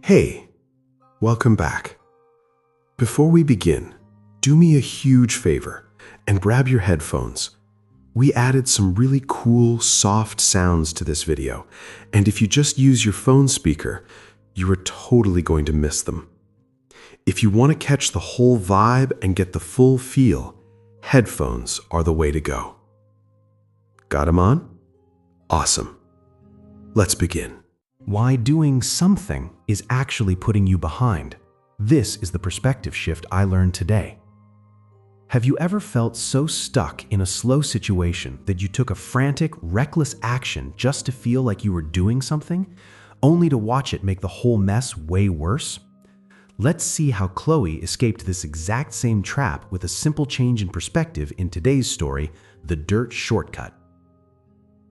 Hey, welcome back. Before we begin, do me a huge favor and grab your headphones. We added some really cool, soft sounds to this video, and if you just use your phone speaker, you are totally going to miss them. If you want to catch the whole vibe and get the full feel, headphones are the way to go. Got them on? Awesome. Let's begin. Why doing something is actually putting you behind. This is the perspective shift I learned today. Have you ever felt so stuck in a slow situation that you took a frantic, reckless action just to feel like you were doing something, only to watch it make the whole mess way worse? Let's see how Chloe escaped this exact same trap with a simple change in perspective in today's story, The Dirt Shortcut.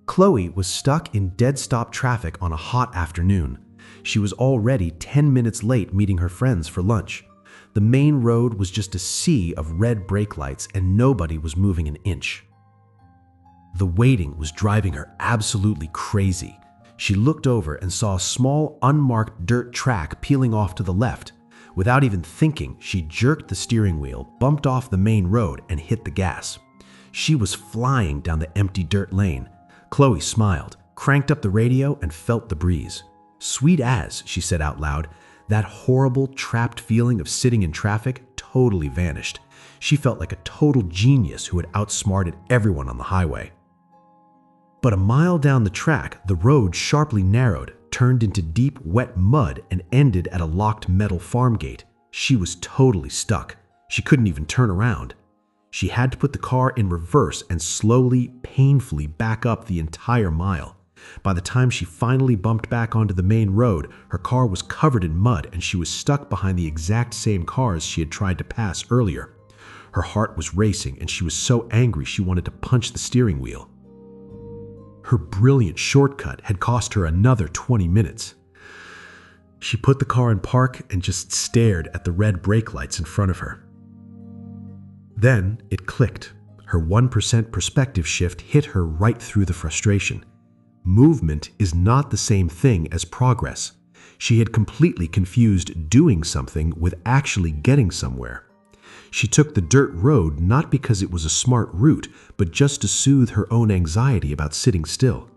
Chloe was stuck in dead-stop traffic on a hot afternoon. She was already 10 minutes late meeting her friends for lunch. The main road was just a sea of red brake lights and nobody was moving an inch. The waiting was driving her absolutely crazy. She looked over and saw a small, unmarked dirt track peeling off to the left. Without even thinking, she jerked the steering wheel, bumped off the main road, and hit the gas. She was flying down the empty dirt lane. Chloe smiled, cranked up the radio, and felt the breeze. "Sweet as," she said out loud. That horrible, trapped feeling of sitting in traffic totally vanished. She felt like a total genius who had outsmarted everyone on the highway. But a mile down the track, the road sharply narrowed, turned into deep, wet mud, and ended at a locked metal farm gate. She was totally stuck. She couldn't even turn around. She had to put the car in reverse and slowly, painfully back up the entire mile. By the time she finally bumped back onto the main road, her car was covered in mud and she was stuck behind the exact same cars she had tried to pass earlier. Her heart was racing and she was so angry she wanted to punch the steering wheel. Her brilliant shortcut had cost her another 20 minutes. She put the car in park and just stared at the red brake lights in front of her. Then it clicked. Her 1% perspective shift hit her right through the frustration. Movement is not the same thing as progress. She had completely confused doing something with actually getting somewhere. She took the dirt road not because it was a smart route, but just to soothe her own anxiety about sitting still.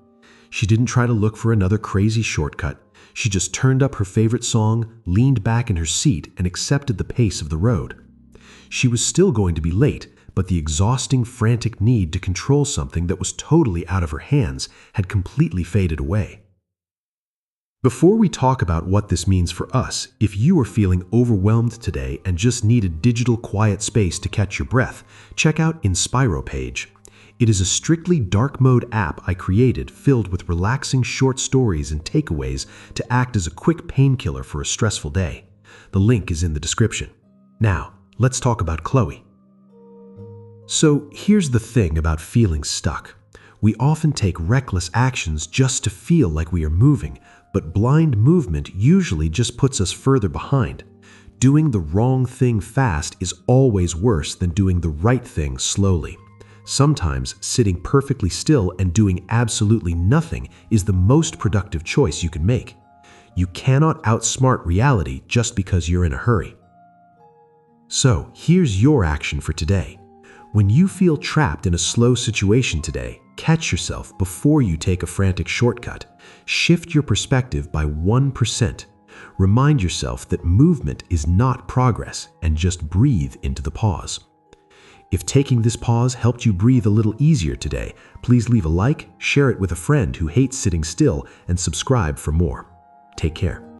She didn't try to look for another crazy shortcut. She just turned up her favorite song, leaned back in her seat, and accepted the pace of the road. She was still going to be late, but the exhausting, frantic need to control something that was totally out of her hands had completely faded away. Before we talk about what this means for us, if you are feeling overwhelmed today and just need a digital quiet space to catch your breath, check out Inspiropage. It is a strictly dark mode app I created filled with relaxing short stories and takeaways to act as a quick painkiller for a stressful day. The link is in the description. Now, let's talk about Chloe. So here's the thing about feeling stuck. We often take reckless actions just to feel like we are moving, but blind movement usually just puts us further behind. Doing the wrong thing fast is always worse than doing the right thing slowly. Sometimes sitting perfectly still and doing absolutely nothing is the most productive choice you can make. You cannot outsmart reality just because you're in a hurry. So here's your action for today. When you feel trapped in a slow situation today, catch yourself before you take a frantic shortcut. Shift your perspective by 1%. Remind yourself that movement is not progress and just breathe into the pause. If taking this pause helped you breathe a little easier today, please leave a like, share it with a friend who hates sitting still, and subscribe for more. Take care.